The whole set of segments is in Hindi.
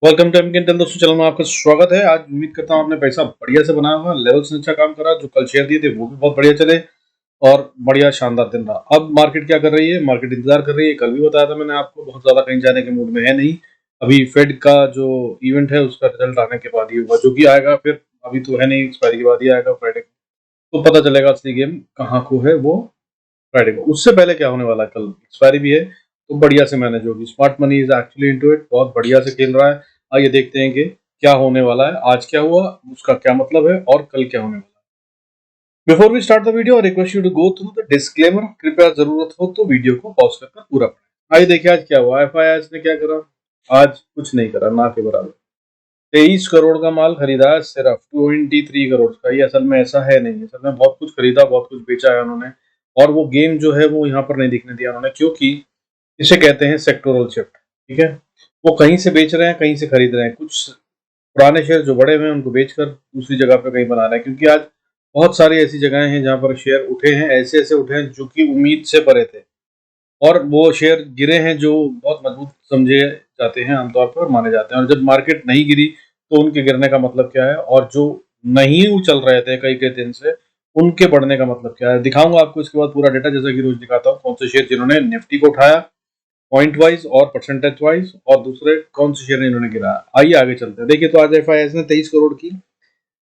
वेलकम टू एमकेएन दोस्तों, चैनल में आपका स्वागत है। आज उम्मीद करता हूँ आपने पैसा बढ़िया से बनाया होगा, लेवल्स ने अच्छा काम करा, जो कल शेयर दिए थे वो भी बहुत बढ़िया चले और बढ़िया शानदार दिन रहा। अब मार्केट क्या कर रही है? मार्केट इंतजार कर रही है। कल भी बताया था मैंने आपको, बहुत ज्यादा कहीं जाने के मूड में है नहीं। अभी फेड का जो इवेंट है उसका रिजल्ट आने के बाद ही होगा, जो कि आएगा फिर, अभी तो है नहीं, एक्सपायरी के बाद ही आएगा फ्राइडे को। तो पता चलेगा असली गेम कहाँ को है वो फ्राइडे को। उससे पहले क्या होने वाला है, कल एक्सपायरी भी है तो बढ़िया से मैनेज होगी। Smart money is actually into it, बहुत बढ़िया से खेल रहा है। आइए देखते हैं कि क्या होने वाला है, आज क्या हुआ, उसका क्या मतलब है और कल क्या होने वाला है। Before we start the video, request you to go through the disclaimer. कृपया जरूरत हो तो वीडियो को पॉज कर पूरा पढ़ें। आइए देखिए आज क्या हुआ। एफआईआई ने क्या करा? आज कुछ नहीं करा, ना के बराबर। 23 करोड़ का माल खरीदा है, सिर्फ 23 करोड़ का। ये असल में ऐसा है नहीं, असल में बहुत कुछ खरीदा, बहुत कुछ बेचा है उन्होंने। और वो गेम जो है वो यहाँ पर नहीं दिखने दिया उन्होंने, क्योंकि इसे कहते हैं सेक्टोरल शिफ्ट। ठीक है, वो कहीं से बेच रहे हैं, कहीं से खरीद रहे हैं। कुछ पुराने शेयर जो बड़े हुए हैं उनको बेचकर दूसरी जगह पे कहीं बना रहे हैं, क्योंकि आज बहुत सारी ऐसी जगहें हैं जहां पर शेयर उठे हैं, ऐसे ऐसे उठे हैं जो कि उम्मीद से परे थे। और वो शेयर गिरे हैं जो बहुत मजबूत समझे जाते हैं आमतौर पर और माने जाते हैं। और जब मार्केट नहीं गिरी तो उनके गिरने का मतलब क्या है, और जो नहीं चल रहे थे कई कई दिन से, उनके बढ़ने का मतलब क्या है, दिखाऊंगा आपको इसके बाद पूरा डेटा, जैसा कि रोज दिखाता हूँ। कौन से शेयर जिन्होंने निफ्टी को उठाया पॉइंट वाइज और परसेंटेज वाइज, और दूसरे कौन से शेयर इन्होंने गिराया। आइए आगे चलते हैं। देखिए, तो आज एफआईआई ने 23 करोड़ की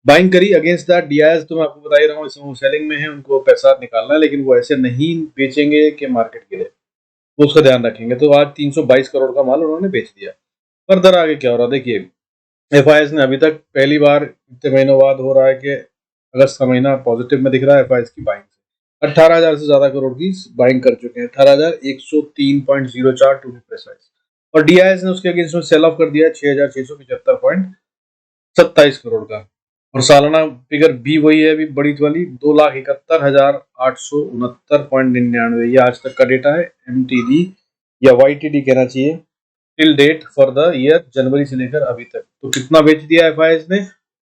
बाइंग करी अगेंस्ट दैट। डीआईएस तो मैं आपको बता ही रहा हूँ, इसमें वो सेलिंग में है, उनको पैसा निकालना है, लेकिन वो ऐसे नहीं बेचेंगे कि मार्केट गिरे, वो उसका ध्यान रखेंगे। तो आज 322 करोड़ का माल उन्होंने बेच दिया। फर्दर आगे क्या हो रहा है देखिए। एफआईएस ने अभी तक पहली बार इतने महीनों बाद हो रहा है कि अगस्त का महीना पॉजिटिव में दिख रहा है एफआईएस की बाइंग से। 18,000 से ज्यादा करोड़ की बाइंग कर चुके हैं, 18,103.04 टू बी प्रिसाइज। और डीआईएस ने उसके अगेंस्ट में सेल ऑफ कर दिया 6,675.27 करोड़ का। और सालाना फिगर भी वही है, अभी बड़ी वाली, 2,71,869.99। ये आज तक का डेटा है, एमटीडी या वाईटीडी कहना चाहिए, till date for the year, जनवरी से लेकर अभी तक। तो कितना बेच दिया एफआईएस ने?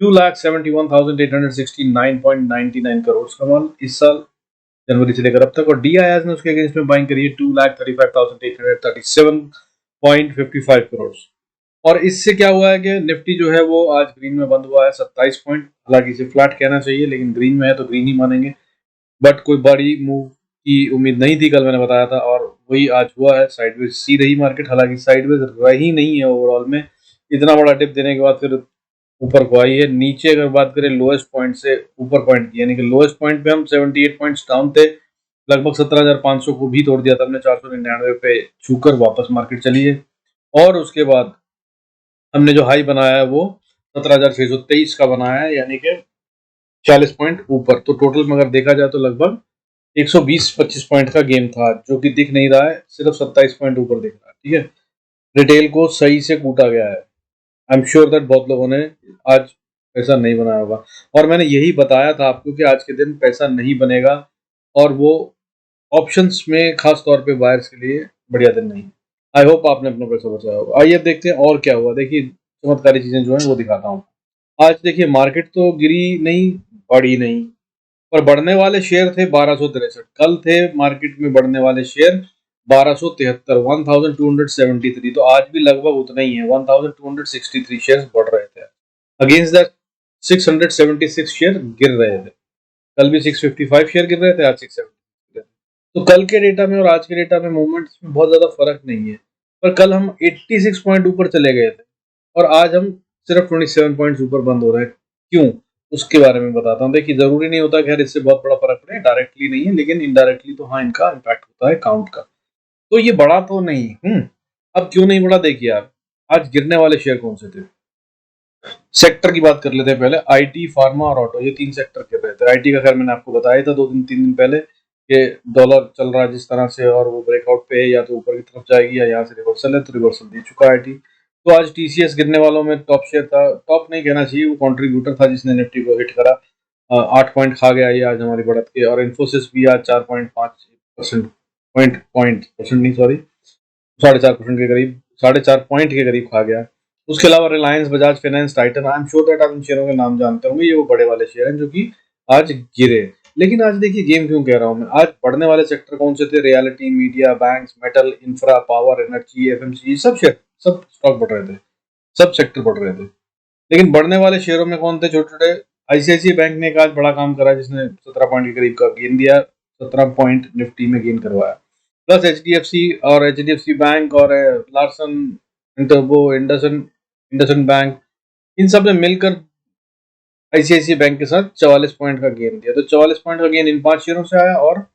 2,71,869.99 का माल इस साल जनवरी से लेकर अब तक। और डीआईएस ने उसके अगेंस्ट में बाइंग करी है 2,35,837.57 करोड़। और इससे क्या हुआ है कि निफ्टी जो है वो आज ग्रीन में बंद हुआ है, 27 पॉइंट। हालांकि इसे फ्लैट कहना चाहिए, लेकिन ग्रीन में है तो ग्रीन ही मानेंगे। बट कोई बड़ी मूव की उम्मीद नहीं थी, कल मैंने बताया था, और वही आज हुआ है। साइडवेज सी रही मार्केट, हालांकि साइडवेज रही नहीं है ओवरऑल में। इतना बड़ा डिप देने के बाद फिर ऊपर को आई है। नीचे अगर बात करें लोएस्ट पॉइंट से ऊपर पॉइंट की, यानी कि लोएस्ट पॉइंट पे हम 78 पॉइंट्स डाउन थे, लगभग 17,500 को भी तोड़ दिया था हमने, 499 पे छूकर वापस मार्केट चली है। और उसके बाद हमने जो हाई बनाया है वो 17,623 का बनाया है, यानी कि 40 पॉइंट ऊपर। तो टोटल में अगर देखा जाए तो लगभग 120-25 पॉइंट का गेम था, जो कि दिख नहीं रहा है, सिर्फ 27 पॉइंट ऊपर दिख रहा है। ठीक है, रिटेल को सही से कूटा गया है। आई एम श्योर दैट बहुत लोगों ने आज पैसा नहीं बनाया होगा, और मैंने यही बताया था आपको कि आज के दिन पैसा नहीं बनेगा, और वो ऑप्शंस में खास तौर पे बायर्स के लिए बढ़िया दिन नहीं। आई होप आपने अपना पैसा बचाया होगा। आइए अब देखते हैं और क्या हुआ। देखिए, चमत्कारी चीजें जो है वो दिखाता हूँ। आज देखिए, मार्केट तो गिरी नहीं, बढ़ी नहीं, पर बढ़ने वाले शेयर थे 1263। कल थे मार्केट में बढ़ने वाले शेयर 1273, 1273। तो आज भी लगभग उतना ही है, 1263 शेयर बढ़ रहे थे। अगेंस्ट द 676 शेयर गिर रहे थे। कल भी 655 शेयर गिर रहे थे, आज 670 गिर रहे थे। तो कल के डेटा में और आज के डेटा में मूवमेंट्स में बहुत ज्यादा फर्क नहीं है। पर कल हम 86 पॉइंट ऊपर चले गए थे, और आज हम सिर्फ 27 पॉइंट्स ऊपर बंद हो रहे हैं। क्यों, उसके बारे में बताता हूँ। देखिए, जरूरी नहीं होता कि हर इससे बहुत बड़ा फर्क पड़े, डायरेक्टली नहीं है, लेकिन इनडायरेक्टली तो हाँ, इनका इम्पैक्ट होता है काउंट का। तो ये बड़ा तो नहीं। अब क्यों नहीं बड़ा, देखिए आप। आज गिरने वाले शेयर कौन से थे? सेक्टर की बात कर लेते हैं पहले। आईटी, फार्मा और ऑटो, ये तीन सेक्टर गिर रहे थे। आईटी का खैर मैंने आपको बताया था 2 दिन 3 दिन पहले कि डॉलर चल रहा है जिस तरह से, और वो ब्रेकआउट पे है, या तो ऊपर की तरफ जाएगी या यहाँ से रिवर्सल है, तो रिवर्सल दे चुका है आईटी। तो आज टीसीएस गिरने वालों में टॉप शेयर था, टॉप नहीं कहना चाहिए, वो कंट्रीब्यूटर था जिसने निफ्टी को हिट करा। 8 पॉइंट खा गया ये आज हमारी बढ़त के। और इन्फोसिस भी आज 4.5% पॉइंट परसेंट नहीं, सॉरी, 4.5% के करीब, 4.5 पॉइंट के करीब खा गया। उसके अलावा Reliance, Bajaj finance, Titan, I am sure that आप इन शेयरों के नाम जानते होंगे। ये वो बड़े वाले शेयर हैं जो कि आज गिरे। लेकिन आज देखिए, गेम क्यों कह रहा हूं मैं, आज बढ़ने वाले सेक्टर कौन से थे? Reality, media, banks, metal, infra, power, energy, FMCG, सब शेयर, सब स्टॉक बढ़ रहे थे। सब सेक्टर बढ़ रहे थे। लेकिन बढ़ने वाले शेयरों में कौन थे? छोटे छोटे। आईसीआईसीआई बैंक ने एक आज बड़ा काम करा जिसने 17 पॉइंट के करीब का गेन दिया, 17 पॉइंट निफ्टी में गेन करवाया। प्लस एचडीएफसी और एचडीएफसी बैंक और लार्सन इंटरबो इंडसन बैंक, इन सब ने मिलकर आईसीआईसीआई बैंक के साथ 44 पॉइंट का गेन दिया। तो 44 पॉइंट का गेन इन 5 शेयरों से आया और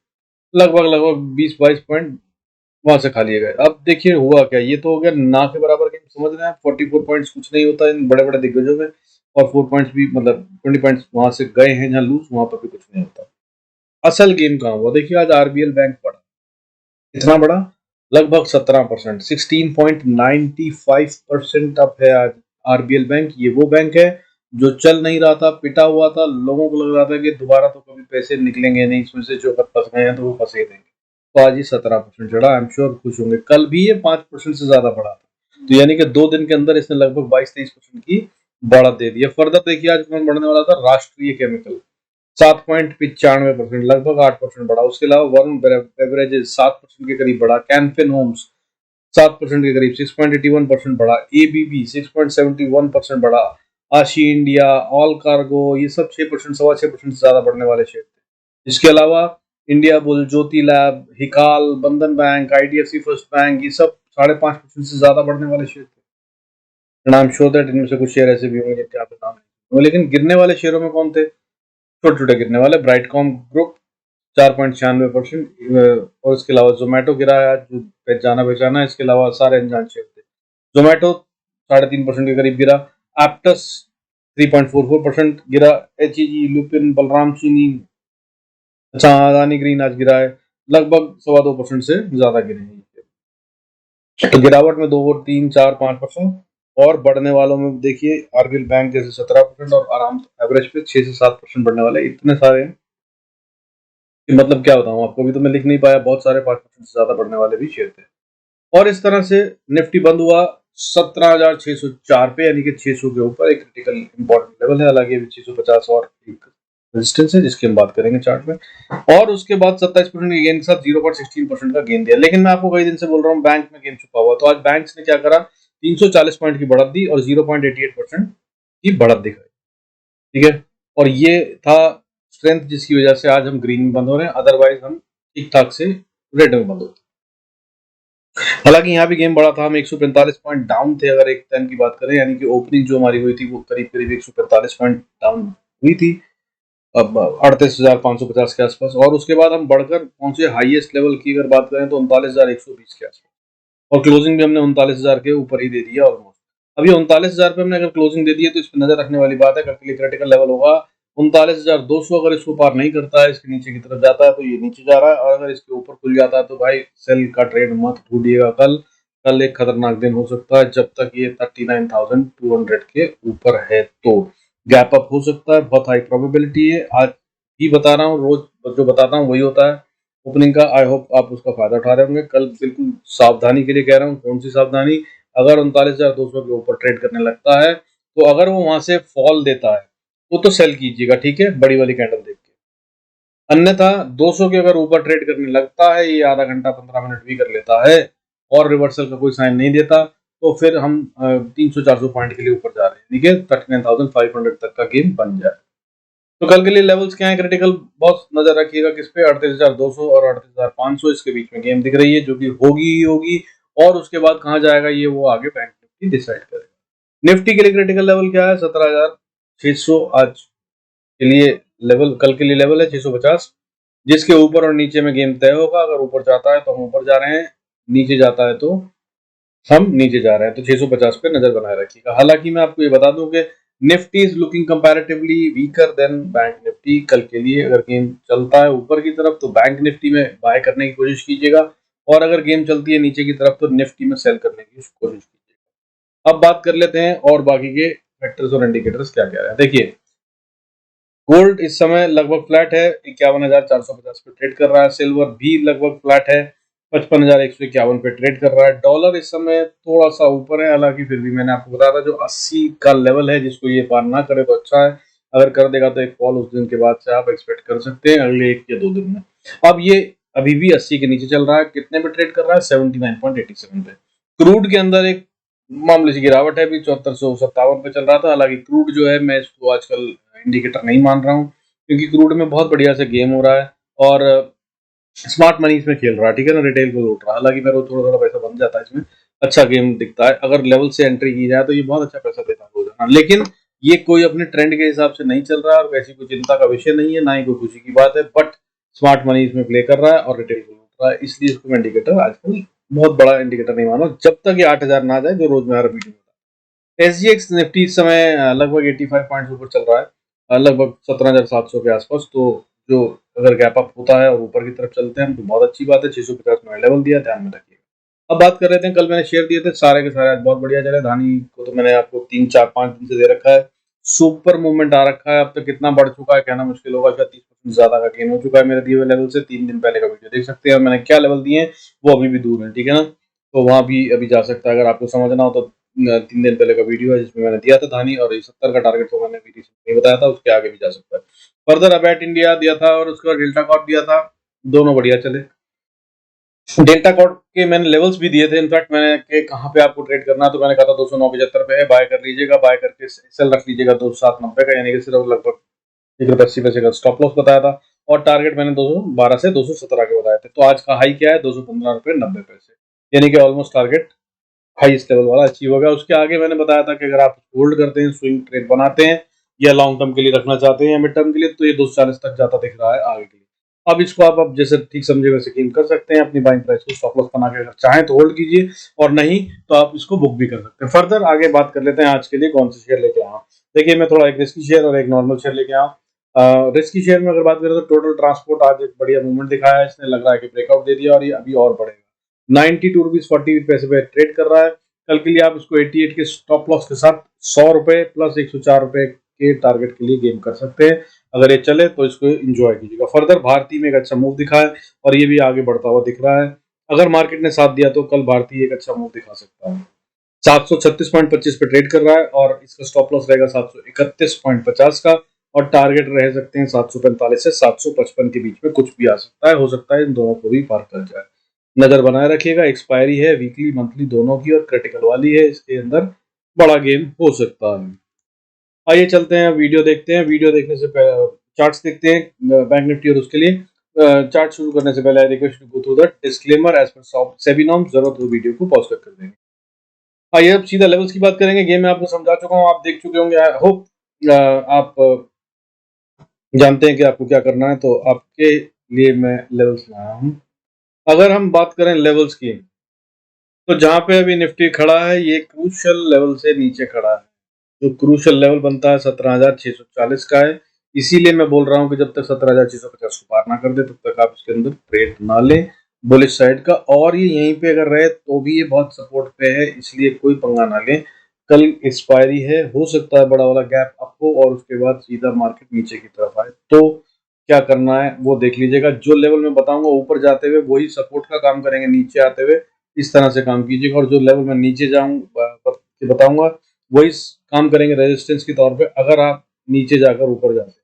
लगभग 20-22 पॉइंट वहां से खा लिए गए। अब देखिए हुआ क्या, ये तो हो गया ना के बराबर गेम, समझ रहे हैं। 44 पॉइंट्स कुछ नहीं होता इन बड़े बड़े दिग्गजों में, और 4 पॉइंट्स भी मतलब 20 पॉइंट्स वहां से गए हैं जहां लूज, वहां पर भी कुछ नहीं होता। असल गेम कहाँ हुआ? देखिए आज आरबीएल बैंक बढ़ा, इतना बड़ा, लगभग 17%, 16.95% अप है आज आरबीएल बैंक। ये वो बैंक है जो चल नहीं रहा था, पिटा हुआ था, लोगों को लग रहा था कि दोबारा तो कभी पैसे निकलेंगे नहीं इसमें से, जो फंस गए हैं तो वो फंसे देंगे। तो आज ये 17% चढ़ा। आई एम श्योर खुश होंगे। कल भी ये 5% से ज्यादा बढ़ा था, तो यानी कि 2 दिन के अंदर इसने लगभग 22-23% की बढ़त दे दी है। फर्दर देखिए आज कौन बढ़ने वाला था? राष्ट्रीय केमिकल 7.95%, लगभग 8% बढ़ा। उसके अलावा वरुण बेवरेजेस 7% के करीब बढ़ा। कैनफिन होम्स 7% के करीब 6.81% बढ़ा। एबीबी 6.71% बढ़ा। आशी इंडिया, ऑल कार्गो, ये सब 6%, 6.25% से ज्यादा बढ़ने वाले शेयर थे। इसके अलावा इंडिया बुल, ज्योति लैब, हिकाल, बंधन बैंक, आईडीएफसी फर्स्ट बैंक, ये सब 5.5% से ज्यादा बढ़ने वाले शेयर थे। आई एम श्योर दैट इनमें से कुछ शेयर ऐसे भी होंगे जिनके आपको नाम नहीं होंगे। लेकिन गिरने वाले शेयरों में कौन थे? छोटे छोटे गिरने वाले। ब्राइटकॉम ग्रुप 4.96%, और इसके अलावा जोमेटो गिरा है, जो पहचाना पहचाना है। इसके अलावा सारे अनजान शेयर थे। जोमेटो 3.5% के करीब गिरा। एप्टस 3.44% गिरा। एचईजी, लुपिन, बलराम चीनी, अच्छा अदानी ग्रीन आज गिरा है, लगभग 2.25% से ज्यादा गिरे हैं। तो गिरावट में 2, 3, 4, 5%, और बढ़ने वालों में देखिए आरबीएल बैंक जैसे 17%, और आराम एवरेज पे 6 से 7% बढ़ने वाले इतने सारे हैं कि मतलब क्या बताऊं आपको, अभी तो मैं लिख नहीं पाया। बहुत सारे 5% से ज्यादा बढ़ने वाले भी शेयर थे। और इस तरह से निफ्टी बंद हुआ 17,604 पे, यानी कि 600 के ऊपर। एक क्रिटिकल इंपॉर्टेंट लेवल है, हालांकि अभी 650 और एक रेजिस्टेंस है जिसकी हम बात करेंगे चार्ट में। और उसके बाद 27% के गेन के साथ 0.16% का गेन दिया। लेकिन मैं आपको कई दिन से बोल रहा हूँ बैंक में गेम छुपा हुआ। तो आज बैंक्स ने क्या करा? 340 पॉइंट की बढ़त दी और 0.88% की बढ़त दिखाई। ठीक है, और ये था स्ट्रेंथ जिसकी वजह से आज हम ग्रीन में बंद हो रहे हैं, अदरवाइज हम ठीक ठाक से रेड में बंद होते। हालांकि यहाँ भी गेम बड़ा था, हम 145 पॉइंट डाउन थे अगर एक टाइम की बात करें, यानी कि ओपनिंग जो हमारी हुई थी वो करीब करीब 145 पॉइंट डाउन हुई थी, अब 38,550 के आसपास। और उसके बाद हम बढ़कर पहुंचे हाईएस्ट लेवल की अगर बात करें तो 39,120 के आसपास, और क्लोजिंग भी हमने 39,000 के ऊपर ही दे दिया ऑलमोस्ट। अभी 39,000 पे हमने अगर क्लोजिंग दे दी है तो इस पर नजर रखने वाली बात है। कल के लिए क्रिटिकल लेवल होगा 39,200। अगर इसको पार नहीं करता है, इसके नीचे की तरफ जाता है तो ये नीचे जा रहा है, और अगर इसके ऊपर खुल जाता है तो भाई सेल का ट्रेड मत ढूंढिएगा। कल एक खतरनाक दिन हो सकता है, जब तक ये 39,200 के ऊपर है तो गैप अप हो सकता है, बहुत हाई प्रोबेबिलिटी है। आज ही बता रहा हूँ, रोज जो बताता हूँ वही होता है ओपनिंग का। आई होप आप उसका फायदा उठा रहे होंगे। कल बिल्कुल सावधानी के लिए कह रहा हूँ। कौन सी सावधानी? अगर 39,200 के ऊपर ट्रेड करने लगता है तो अगर वो वहां से फॉल देता है तो सेल कीजिएगा, ठीक है, बड़ी वाली कैंडल देख के। अन्यथा 200 के अगर ऊपर ट्रेड करने लगता है, ये आधा घंटा 15 मिनट भी कर लेता है और रिवर्सल का कोई साइन नहीं देता, तो फिर हम 300-400 पॉइंट के लिए ऊपर जा रहे हैं, ठीक है, 39,500 तक का गेम बन जाए। तो कल के लिए लेवल्स क्या है क्रिटिकल? बहुत नजर रखिएगा किस पे, 38,200 और 38,500 इसके बीच में गेम दिख रही है, जो कि होगी ही होगी। और उसके बाद कहां जाएगा ये वो आगे बैंक निफ्टी डिसाइड करेगा। निफ्टी के लिए क्रिटिकल लेवल क्या है? 17,600 आज के लिए लेवल, कल के लिए लेवल है 650, जिसके ऊपर और नीचे में गेम तय होगा। अगर ऊपर जाता है तो हम ऊपर जा रहे हैं, नीचे जाता है तो हम नीचे जा रहे हैं। तो 650 पे नजर बनाए रखिएगा। हालांकि मैं आपको ये बता दूं कि Nifty is looking comparatively weaker then bank Nifty. कल के लिए अगर गेम चलता है ऊपर की तरफ तो बैंक निफ्टी में बाय करने की कोशिश कीजिएगा, और अगर गेम चलती है नीचे की तरफ तो निफ्टी में सेल करने की कोशिश कीजिएगा। अब बात कर लेते हैं और बाकी के फैक्टर्स और इंडिकेटर्स क्या कह रहे हैं। देखिए गोल्ड इस समय लगभग फ्लैट है, 51,450 पे ट्रेड कर रहा है। सिल्वर भी लगभग फ्लैट है, 55,151 पे ट्रेड कर रहा है। डॉलर इस समय थोड़ा सा ऊपर है, हालांकि फिर भी मैंने आपको बताया था जो 80 का लेवल है, जिसको ये पार ना करे तो अच्छा है। अगर कर देगा तो एक फॉल उस दिन के बाद से आप एक्सपेक्ट कर सकते हैं अगले 1 या 2 दिन में। अब ये अभी भी 80 के नीचे चल रहा है। कितने पे ट्रेड कर रहा है? 79.87 पे। क्रूड के अंदर एक मामूली सी गिरावट है, अभी 7457 पे चल रहा था। हालांकि क्रूड जो है मैं इसको आजकल इंडिकेटर नहीं मान रहा हूँ, क्योंकि क्रूड में बहुत बढ़िया से गेम हो रहा है और स्मार्ट मनी इसमें खेल रहा है, ठीक है ना, रिटेल को लूट रहा है। हालांकि मेरे को थोड़ा थोड़ा पैसा बन जाता है इसमें, अच्छा गेम दिखता है। अगर लेवल से एंट्री की जाए तो ये बहुत अच्छा पैसा देता है रोजाना, लेकिन ये कोई अपने ट्रेंड के हिसाब से नहीं चल रहा है और ऐसी कोई चिंता का विषय नहीं है, ना ही कोई खुशी की बात है। बट स्मार्ट मनी इसमें प्ले कर रहा है और रिटेल को लूट रहा है, इसलिए इसको मैं इंडिकेटर आजकल बहुत बड़ा इंडिकेटर नहीं मानो, जब तक ये 8,000 ना जाए, जो रोज में हर वीडियो में। एसजीएक्स निफ्टी इस समय लगभग 85 पॉइंट्स ऊपर चल रहा है, लगभग 17,700 के आसपास। तो जो अगर गैप अप होता है और ऊपर की तरफ चलते हैं तो बहुत अच्छी बात है। 650 में लेवल दिया, ध्यान में रखिएगा। अब बात कर रहे थे, कल मैंने शेयर दिए थे सारे के सारे, आज बहुत बढ़िया चले। धानी को तो मैंने आपको 3 4 5 दिन से दे रखा है, सुपर मूवमेंट आ रखा है। अब तक कितना बढ़ चुका है कहना मुश्किल होगा, शायद 30% ज्यादा का गेन हो चुका है मेरे दिए हुए लेवल से। 3 दिन पहले का वीडियो देख सकते हैं और मैंने क्या लेवल दिए हैं वो अभी भी दूर है, ठीक है ना, तो वहां भी अभी जा सकता है अगर आपको समझना हो तो। 3 दिन पहले का वीडियो है जिसमें मैंने दिया था धानी, और 70 का टारगेट तो मैंने वीडियो नहीं बताया था, उसके आगे भी जा सकता है। फर्दर अबैट इंडिया दिया था और उसके बाद डेल्टा कॉर्प दिया था, दोनों बढ़िया चले। डेल्टा कॉर्प के मैंने लेवल्स भी दिए थे, इनफैक्ट मैंने कि कहाँ पे आपको ट्रेड करना है, तो मैंने कहा था 209.75 पे है, बाय कर लीजिएगा, बाय करके सेल रख लीजिएगा 207.90 का, यानी कि सिर्फ लगभग 1 रुपये 80 पैसे का स्टॉप लॉस बताया था। और टारगेट मैंने 212 से 217 के बताए थे। तो आज का हाई क्या है, 215 रुपये 90 पैसे, यानी कि ऑलमोस्ट टारगेट हाईएस्ट लेवल वाला अचीव हो गया। उसके आगे मैंने बताया था कि अगर आप होल्ड करते हैं, स्विंग ट्रेड बनाते हैं या लॉन्ग टर्म के लिए रखना चाहते हैं या मिड टर्म के लिए, तो ये 240 तक जाता दिख रहा है आगे के लिए। अब इसको आप अब जैसे ठीक समझे वैसे गेम कर सकते हैं, अपनी बाइंग प्राइस को स्टॉप लॉस बना के, अगर चाहें तो होल्ड कीजिए और नहीं तो आप इसको बुक भी कर सकते हैं। फर्दर आगे बात कर लेते हैं आज के लिए कौन से शेयर लेके आया। देखिए मैं थोड़ा एक रिस्की शेयर और एक नॉर्मल शेयर लेके आया। रिस्की शेयर में अगर बात करें तो टोटल ट्रांसपोर्ट आज एक बढ़िया मूवमेंट दिखाया है, इसने लग रहा है कि ब्रेकआउट दे दिया और ये अभी और बढ़ेगा। 92 रुपीज 48 पैसे पे ट्रेड कर रहा है। कल के लिए आप इसको 88 के स्टॉप लॉस के साथ 100 रुपए प्लस 104 रुपए के टारगेट के लिए गेम कर सकते हैं। अगर ये चले तो इसको एंजॉय कीजिएगा। फर्दर भारतीय में एक अच्छा मूव दिखा है और ये भी आगे बढ़ता हुआ दिख रहा है। अगर मार्केट ने साथ दिया तो कल भारतीय एक अच्छा मूव दिखा सकता है। 736.25 पे ट्रेड कर रहा है और इसका स्टॉप लॉस रहेगा 731.50 का, और टारगेट रह सकते हैं 745 से 755 के बीच में, कुछ भी आ सकता है, हो सकता है इन दोनों को भी पार कर जाए। नजर बनाए रखिएगा। एक्सपायरी है वीकली मंथली दोनों की और क्रिटिकल वाली है, इसके अंदर बड़ा गेम हो सकता है। आइए चलते हैं वीडियो देखते हैं। वीडियो देखने से पहले चार्ट्स देखते हैं बैंक निफ्टी, और उसके लिए चार्ट शुरू करने से पहले I request to go through the disclaimer as per SEBI norms. जरूरत हो वीडियो को पॉज कर देंगे। आइए अब सीधा लेवल्स की बात करेंगे। गेम में आपको समझा चुका हूँ, आप देख चुके होंगे, आई होप आप जानते हैं कि आपको क्या करना है, तो आपके लिए मैं लेवल्स लाया हूँ। अगर हम बात करें लेवल्स की, तो जहां पे अभी निफ्टी खड़ा है ये क्रूशियल लेवल से नीचे खड़ा है। जो क्रूशियल लेवल बनता है 17,640 का है। इसीलिए मैं बोल रहा हूँ कि जब तक 17,650 को पार ना कर दे तब तक आप इसके अंदर ट्रेड ना लें बुलिश साइड का। और ये यहीं पे अगर रहे तो भी ये बहुत सपोर्ट पे है, इसलिए कोई पंगा ना लें। कल एक्सपायरी है, हो सकता है बड़ा वाला गैप अप हो और उसके बाद सीधा मार्केट नीचे की तरफ आए, तो क्या करना है वो देख लीजिएगा। जो लेवल मैं बताऊंगा ऊपर जाते हुए वही सपोर्ट का काम करेंगे, नीचे आते हुए इस तरह से काम कीजिएगा। और जो लेवल मैं नीचे जाऊँ बताऊंगा वही काम करेंगे रेजिस्टेंस के तौर पे, अगर आप नीचे जाकर ऊपर जाते हैं।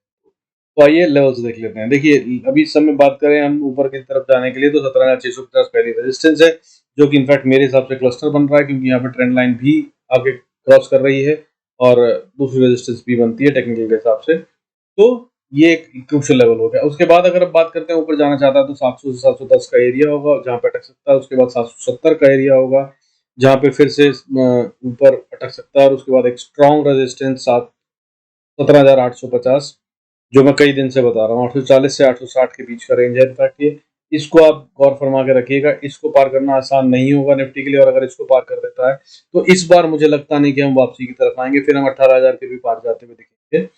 तो आइए लेवल्स देख लेते हैं। देखिए अभी इस समय बात करें हम ऊपर की तरफ जाने के लिए, तो 17,650 पहली रेजिस्टेंस है, जो कि इनफैक्ट मेरे हिसाब से क्लस्टर बन रहा है, क्योंकि यहाँ पे ट्रेंड लाइन भी आगे क्रॉस कर रही है और दूसरी रेजिस्टेंस भी बनती है टेक्निकल के हिसाब से। तो ये एक क्रूशियल लेवल हो गया। उसके बाद अगर आप बात करते हैं ऊपर जाना चाहता है तो 700 से 710 का एरिया होगा जहाँ पे अटक सकता है। उसके बाद 770 का एरिया होगा जहाँ पे फिर से ऊपर अटक सकता है। और उसके बाद एक स्ट्रॉन्ग रेजिस्टेंस 17,850, जो मैं कई दिन से बता रहा हूँ, 840 से 860 के बीच का रेंज है। इनफैक्ट ये इसको आप गौर फरमा के रखिएगा, इसको पार करना आसान नहीं होगा निफ्टी के लिए। और अगर इसको पार कर देता है तो इस बार मुझे लगता नहीं कि हम वापसी की तरफ आएंगे, फिर हम 18,000 के भी पार जाते हुए दिखेंगे।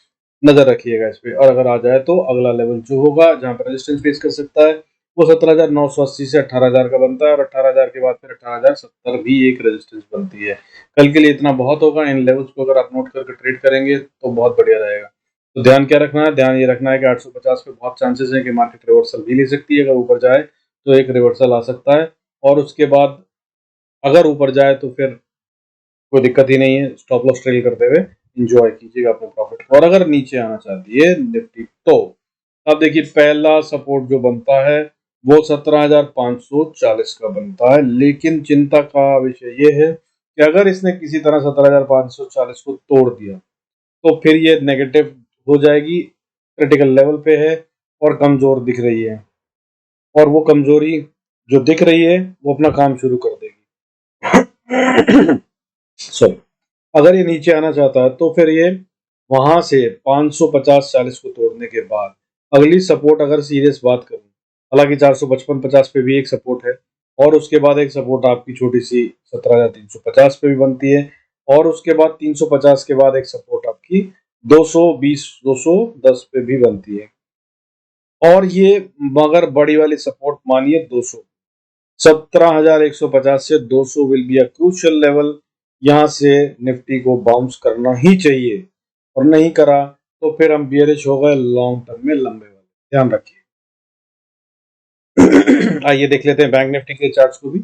नजर रखिएगा इस पे। और अगर आ जाए तो अगला लेवल जो होगा जहां पर रेजिस्टेंस फेस कर सकता है वो 17,980 से 18,000 का बनता है, और 18,000 के बाद फिर 18,070 भी एक रेजिस्टेंस बनती है। कल के लिए इतना बहुत होगा। इन लेवल्स को अगर आप नोट करके ट्रेड करेंगे तो बहुत बढ़िया रहेगा। तो ध्यान क्या रखना है, ध्यान ये रखना है कि 850 पे बहुत चांसेस है कि मार्केट रिवर्सल भी ले सकती है। अगर ऊपर जाए तो एक रिवर्सल आ सकता है, और उसके बाद अगर ऊपर जाए तो फिर कोई दिक्कत ही नहीं है, स्टॉप लॉस ट्रेल करते हुए एंजॉय कीजिएगा अपने प्रॉफिट को। और अगर नीचे आना चाहती है निफ्टी तो अब देखिए पहला सपोर्ट जो बनता है वो 17,540 का बनता है, लेकिन चिंता का विषय ये है कि अगर इसने किसी तरह 17,540 को तोड़ दिया तो फिर ये नेगेटिव हो जाएगी, क्रिटिकल लेवल पे है और कमजोर दिख रही है, और वो कमजोरी जो दिख रही है वो अपना काम शुरू कर देगी। सॉरी, अगर ये नीचे आना चाहता है तो फिर ये वहां से 550-40 को तोड़ने के बाद अगली सपोर्ट, अगर सीरियस बात करूं, हालांकि 455-50 पे भी एक सपोर्ट है, और उसके बाद एक सपोर्ट आपकी छोटी सी 17,350 पे भी बनती है, और उसके बाद 350 के बाद एक सपोर्ट आपकी 220-210 पे भी बनती है, और ये मगर बड़ी वाली सपोर्ट मानिए 200, 17,150 से 200 will be a crucial level. यहां से निफ्टी को बाउंस करना ही चाहिए, और नहीं करा तो फिर हम बियरिश हो गए लॉन्ग टर्म में, लंबे वाले, ध्यान रखिए। आइए देख लेते हैं बैंक निफ्टी के चार्ट्स को भी।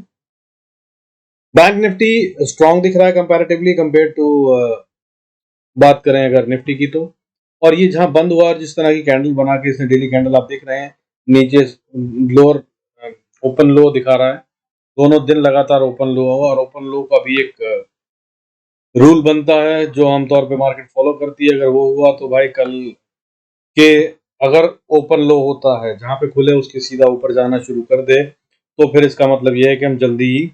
बैंक निफ्टी स्ट्रांग दिख रहा है कंपैरेटिवली कंपेयर टू, बात करें अगर निफ्टी की तो, और ये जहां बंद हुआ, जिस तरह की कैंडल बना के इसने डेली कैंडल आप देख रहे हैं, नीचे लोअर ओपन लो दिखा रहा है, दोनों दिन लगातार ओपन लो हुआ, और ओपन लो का भी एक रूल बनता है जो आमतौर पे मार्केट फॉलो करती है। अगर वो हुआ तो भाई कल के अगर ओपन लो होता है जहां पे खुले उसके सीधा ऊपर जाना शुरू कर दे, तो फिर इसका मतलब यह है कि हम जल्दी ही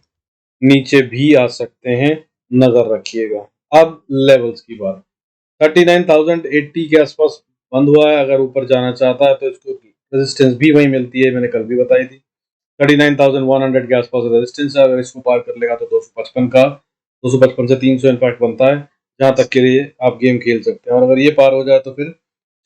नीचे भी आ सकते हैं, नजर रखिएगा। अब लेवल्स की बात, 39,080 के आसपास बंद हुआ है, अगर ऊपर जाना चाहता है तो इसको रेजिस्टेंस भी वही मिलती है, मैंने कल भी बताई थी, 39,100 के आसपास रेजिस्टेंस है, अगर इसको पार कर लेगा तो 255 से 300 इम्पैक्ट बनता है, जहां तक के लिए आप गेम खेल सकते हैं, और अगर ये पार हो जाए तो फिर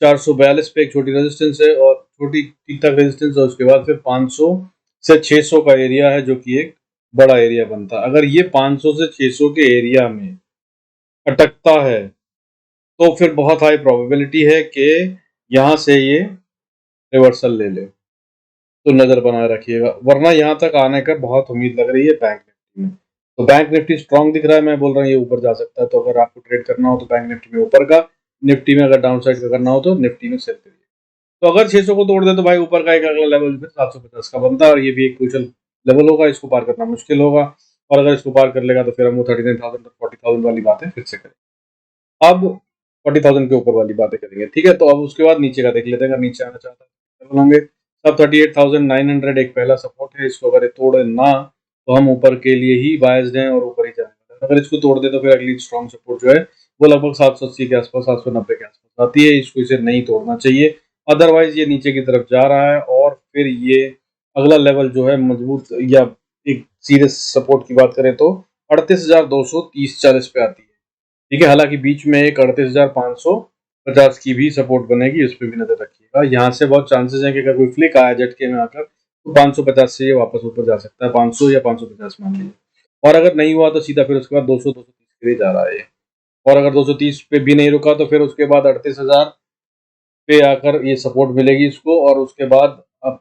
442 पे एक छोटी रेजिस्टेंस है, और छोटी ठीक ठाक रेजिस्टेंस है, उसके बाद फिर 500 से 600 का एरिया है जो कि एक बड़ा एरिया बनता है। अगर ये 500 से 600 के एरिया में अटकता है तो फिर बहुत हाई प्रोबेबिलिटी है कि यहाँ से ये रिवर्सल ले ले, तो नजर बनाए रखिएगा, वरना यहाँ तक आने का बहुत उम्मीद लग रही है बैंक निफ्टी में। तो बैंक निफ्टी स्ट्रांग दिख रहा है, मैं बोल रहा हूँ ये ऊपर जा सकता है, तो अगर आपको ट्रेड करना हो तो बैंक निफ्टी में ऊपर का, निफ्टी में अगर डाउन साइड का करना हो तो निफ्टी में सेल करिए। तो अगर 600 को तोड़ दे तो भाई ऊपर का एक अगला लेवल फिर 750 का बनता है, और ये भी एक क्रूशियल लेवल होगा, इसको पार करना मुश्किल होगा, और अगर इसको पार कर लेगा तो फिर हम वो 39,000 और 40,000 वाली बातें फिर से करें। अब 40,000 के ऊपर वाली बातें करेंगे, ठीक है। तो अब उसके बाद नीचे का देख लेते हैं, अगर नीचे आना चाहता है लेवल होंगे सब 38,900 एक पहला सपोर्ट है, इसको अगर तोड़े ना तो हम ऊपर के लिए ही बायस्ड हैं और ऊपर ही जाएंगे, अगर इसको तोड़ दे तो फिर अगली स्ट्रॉन्ग सपोर्ट जो है वो लगभग 780 के आसपास, 790 के आसपास आती है, इसको इसे नहीं तोड़ना चाहिए, अदरवाइज ये नीचे की तरफ जा रहा है, और फिर ये अगला लेवल जो है मजबूत या एक सीरियस सपोर्ट की बात करें तो 38,230-40 पे आती है, ठीक है। हालांकि बीच में एक 38,550 की भी सपोर्ट बनेगी, उस पर भी नजर रखिएगा, यहाँ से बहुत चांसेस हैं कि अगर कोई फ्लिक आया झटके में आकर तो 550 से ये वापस ऊपर जा सकता है, 500 या 550 मान लीजिए, और अगर नहीं हुआ तो सीधा फिर उसके बाद 200-230 के लिए जा रहा है, और अगर 230 पे भी नहीं रुका तो फिर उसके बाद 38,000 पे आकर ये सपोर्ट मिलेगी इसको, और उसके बाद अब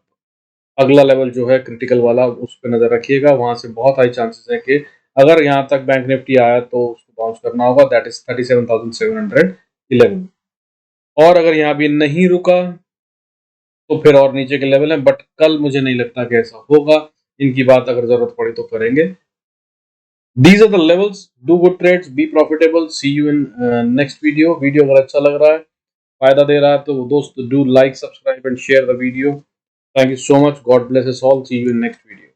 अगला लेवल जो है क्रिटिकल वाला उस पर नजर रखिएगा, वहां से बहुत हाई चांसेस है कि अगर यहाँ तक बैंक निफ्टी आया तो उसको बाउंस करना होगा, दैट इज 37,711, और अगर यहाँ भी नहीं रुका तो फिर और नीचे के लेवल है, बट कल मुझे नहीं लगता कि ऐसा होगा, इनकी बात अगर जरूरत पड़ी तो करेंगे। These are the levels, do good trades, be profitable, see you in next video अगर अच्छा लग रहा है, फायदा दे रहा है तो दोस्त do like, subscribe and share the video. Thank you so much, God bless us all, see you in next video.